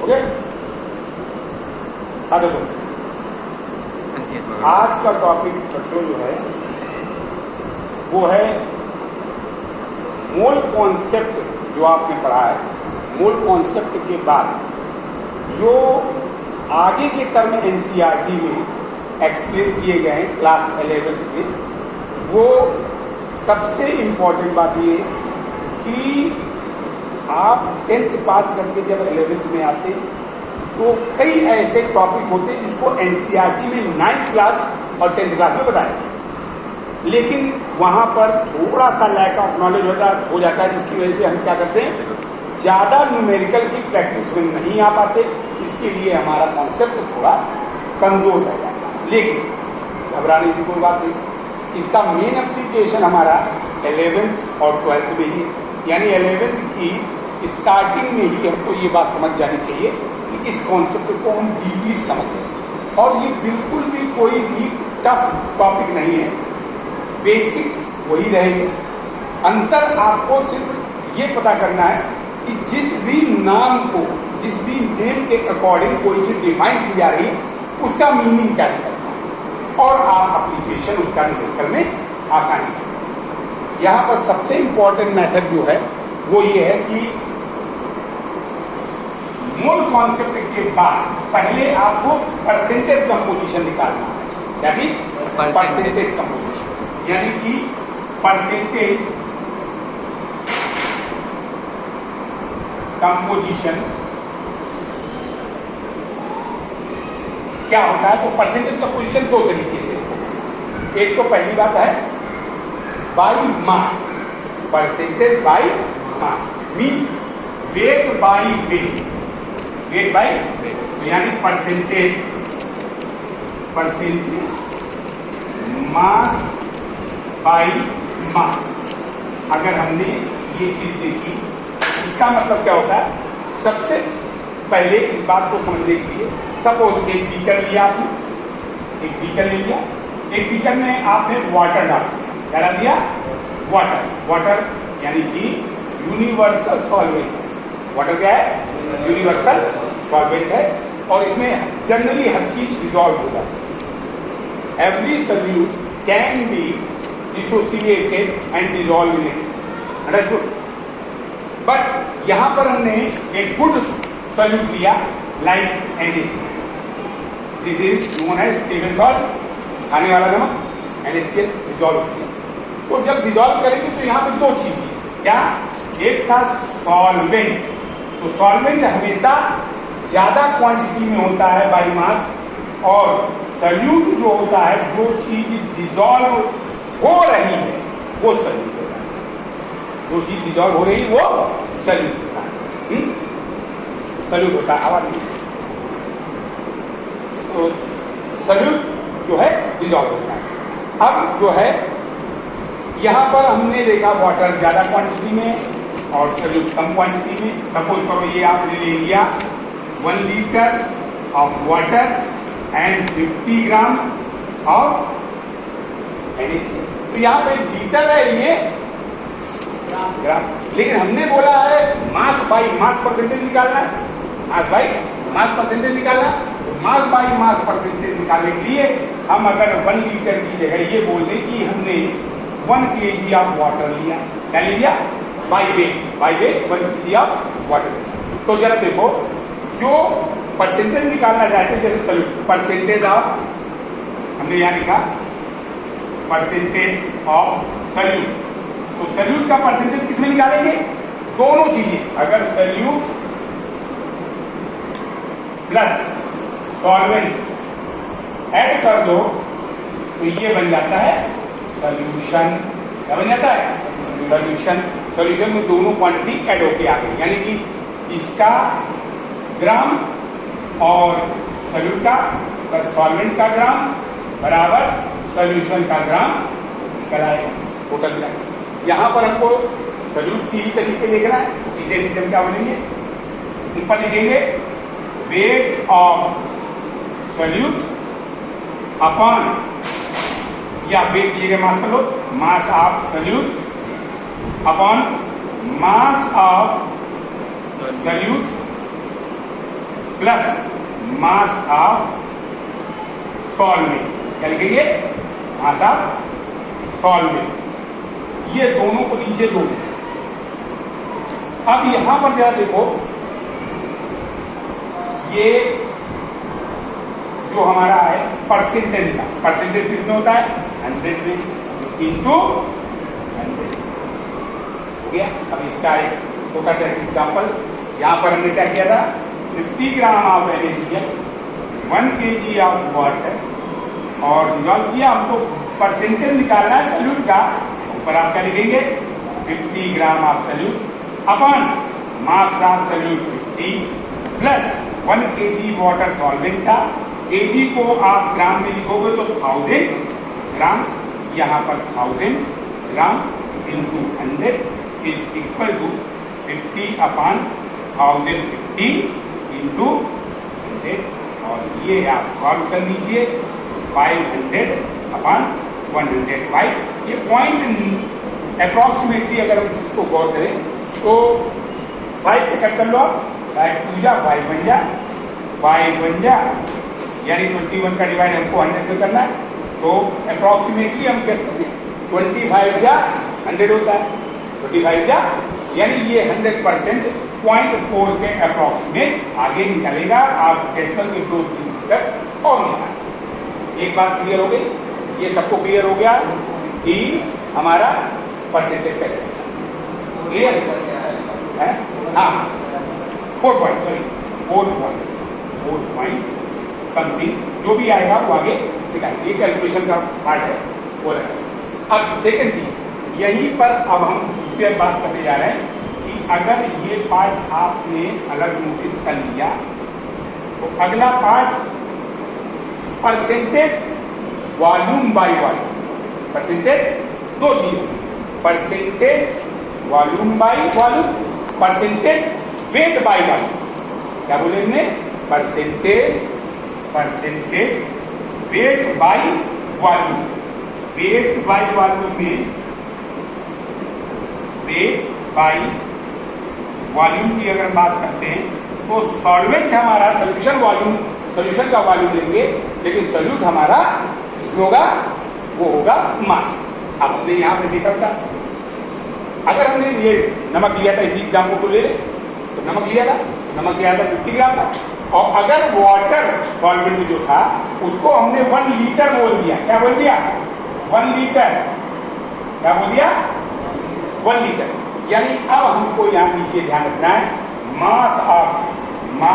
Okay. देखो आज का टॉपिक बच्चों जो है वो है मोल कॉन्सेप्ट। जो आपने पढ़ा है मोल कॉन्सेप्ट के बाद जो आगे के टर्म एनसीईआरटी में एक्सप्लेन किए गए हैं क्लास 11th में, वो सबसे इम्पोर्टेंट बात ये कि आप 10th पास करके जब 11th में आते हैं तो कई ऐसे टॉपिक होते हैं जिसको एनसीईआरटी में 9th क्लास और 10th क्लास में बताया, लेकिन वहाँ पर थोड़ा सा लैक ऑफ नॉलेज हो जाता है, जिसकी वजह से हम क्या करते हैं ज़्यादा न्यूमेरिकल की प्रैक्टिस में नहीं आ पाते। इसके लिए हमारा कॉन्सेप्ट थोड़ा कमज़ोर रह जाता है, लेकिन घबराने की कोई बात नहीं। इसका मेन एप्लीकेशन हमारा 11th और 12th में ही, यानी 11th की स्टार्टिंग में ही हमको ये बात समझ जानी चाहिए कि इस कॉन्सेप्ट को हम डीपली समझ लें। और ये बिल्कुल भी कोई भी टफ टॉपिक नहीं है, बेसिक्स वही रहेंगे। अंतर आपको सिर्फ ये पता करना है कि जिस भी नाम को, जिस भी नेम के अकॉर्डिंग कोई चीज डिफाइन की जा रही है उसका मीनिंग क्या निकलता है और आप एप्लीकेशन उसका निकल में आसानी से। यहाँ पर सबसे इंपॉर्टेंट मेथड जो है वो ये है कि मूल कॉन्सेप्ट के बाद पहले आपको परसेंटेज कंपोजिशन निकालना है। क्या थी? परसेंटेज कंपोजिशन, यानी कि परसेंटेज कंपोजिशन क्या होता है। तो परसेंटेज कंपोजिशन दो तरीके से, एक तो पहली बात है by mass, percentage by mass means weight by weight, weight by weight, यानी परसेंटेज मास बाय मास। अगर हमने ये चीज देखी, इसका मतलब क्या होता है, सबसे पहले इस बात को समझने के लिए सपोज एक बीकर लिया आपने, एक बीकर ले लिया, एक बीकर में आपने वाटर डाल दिया। क्या डाल दिया? वाटर। वाटर यानी कि यूनिवर्सल सॉल्वेंट। वाटर क्या है? यूनिवर्सल सॉल्वेंट है और इसमें जनरली हर चीज डिसॉल्व हो जाती है। Every solute can be dissociated and dissolve in it, understood. But यहां पर हमने एक गुड सॉल्यूट लिया like NaCl, this is known as table salt, खाने वाला नमक। NaCl डिसॉल्व किया, तो जब डिसॉल्व करेंगे तो यहाँ पे दो चीजें, क्या? एक था सॉल्वेंट। तो सॉल्वेंट हमेशा ज्यादा क्वांटिटी में होता है बाय मास, और सॉल्यूट जो होता है, जो चीज डिसॉल्व हो रही है वो सॉल्यूट होता है। जो चीज डिसॉल्व हो रही है वो सॉल्यूट होता है, सॉल्यूट होता है। आवाज नहीं, तो सॉल्यूट जो है डिसॉल्व होता है। अब जो है यहां पर हमने देखा वाटर ज्यादा क्वांटिटी में और सॉल्यूट कम क्वांटिटी में। सपोज करो ये आपने ले लिया 1 litre of water and 50 gram of NaCl। तो यहाँ पे लीटर है, ये ग्राम, लेकिन हमने बोला है मास बाई मास परसेंटेज निकालना है, मास बाई मास परसेंटेज निकालना। तो मास बाई मास परसेंटेज निकालने के लिए हम अगर 1 लीटर की जगह ये बोल दें कि हमने 1 kg ऑफ वाटर लिया, क्या ले लिया? By wait 1 kg of water. तो जरा देखो, जो परसेंटेज निकालना चाहते हैं, जैसे सॉल्यूट परसेंटेज ऑफ, हमने यहां लिखा परसेंटेज ऑफ सॉल्यूट। तो सॉल्यूट का परसेंटेज किसमें निकालेंगे? दोनों चीजें, अगर सॉल्यूट प्लस सॉल्वेंट ऐड कर दो तो ये बन जाता है सॉल्यूशन। क्या बन जाता है? सॉल्यूशन। सॉल्यूशन में दोनों क्वांटिटी ऐड होके आ गई, यानी कि इसका ग्राम और सॉल्यूट का प्लस सॉल्वेंट का ग्राम बराबर सॉल्यूशन का ग्राम निकल आएगा, टोटल मिला। यहां पर हमको सॉल्यूट की ही तरीके देखना है, सीधे सीधे हम क्या बनेंगे, ऊपर लिखेंगे वेट ऑफ सॉल्यूट अपॉन, या वेट दिए गए मास कर लो, mass of solute upon mass of solute plus mass of solvent, क्या लिखेंगे? Mass of solvent. ये दोनों को नीचे दो। अब यहां पर जरा देखो, ये जो हमारा है परसेंटेज का, परसेंटेज किसमें होता है? 100 में, इंटू 100 हो गया। अब इसका एक छोटा सा एग्जाम्पल, यहां पर हमने क्या किया था? 50 gram of NaCl, 1 kg of water और डिजॉल्व किया। हमको परसेंटेज निकालना है सॉल्यूट का। ऊपर आप क्या लिखेंगे? 50 gram of solute upon mass of solute 50 plus 1 kg water solvent था। kg को आप ग्राम में लिखोगे तो 1000 ग्राम, यहाँ पर 1000 gram into 100 is equal to 50 upon 1050 into 100। और ये आप सॉल्व कर लीजिए, 500 अपॉन 105। ये पॉइंट अप्रोक्सीमेटली अगर हम इसको गौर करें तो 5 से कट कर लो आप, 5 2 जा 5 बन जा, 5 बन जा, यानी 21 का डिवाइड हमको 100 में करना है। तो अप्रोक्सीमेटली हम कह सकते हैं 25 जा 100 होता है, 25 जा, यानी ये 100% 0.4 के अप्रोक्सीमेट आगे निकलेगा। आप डेसिमल के 2-3 स्टेप और निकालें। एक बात क्लियर हो गई, ये सबको क्लियर हो गया कि हमारा परसेंटेज कैसे क्लियर है? हाँ, 4 पॉइंट समथिंग जो भी आएगा वो आगे निकालेंगे। ये कैलकुलेशन का पार्ट है वो रहेगा। अब सेकंड चीज, यहीं पर अब हम दूसरी बात करने जा रहे हैं कि अगर ये पार्ट आपने अलग नोटिस कर लिया तो अगला part percentage volume by volume. Percentage दो चीज, percentage volume by volume, percentage weight by volume. क्या बोले हमने? Percentage weight by volume. Weight by volume में वेट बाय वॉल्यूम की अगर बात करते हैं तो सॉल्वेंट हमारा सोल्यूशन वॉल्यूम, सोल्यूशन का वॉल्यूम लेंगे, लेकिन सोल्यूट हमारा इसमें होगा, वो होगा मास। अब हमने यहां पे देखा था, अगर हमने ये नमक लिया था, इसी एग्जाम्पल को ले ले तो नमक लिया था, नमक लिया था 50 ग्राम था, और अगर वाटर सॉल्वेंट जो था उसको हमने 1 लीटर बोल दिया। क्या बोल दिया? 1 लीटर। क्या बोल दिया? 1 लीटर। यानी अब हमको यहां नीचे ध्यान रखना है, मास ऑफ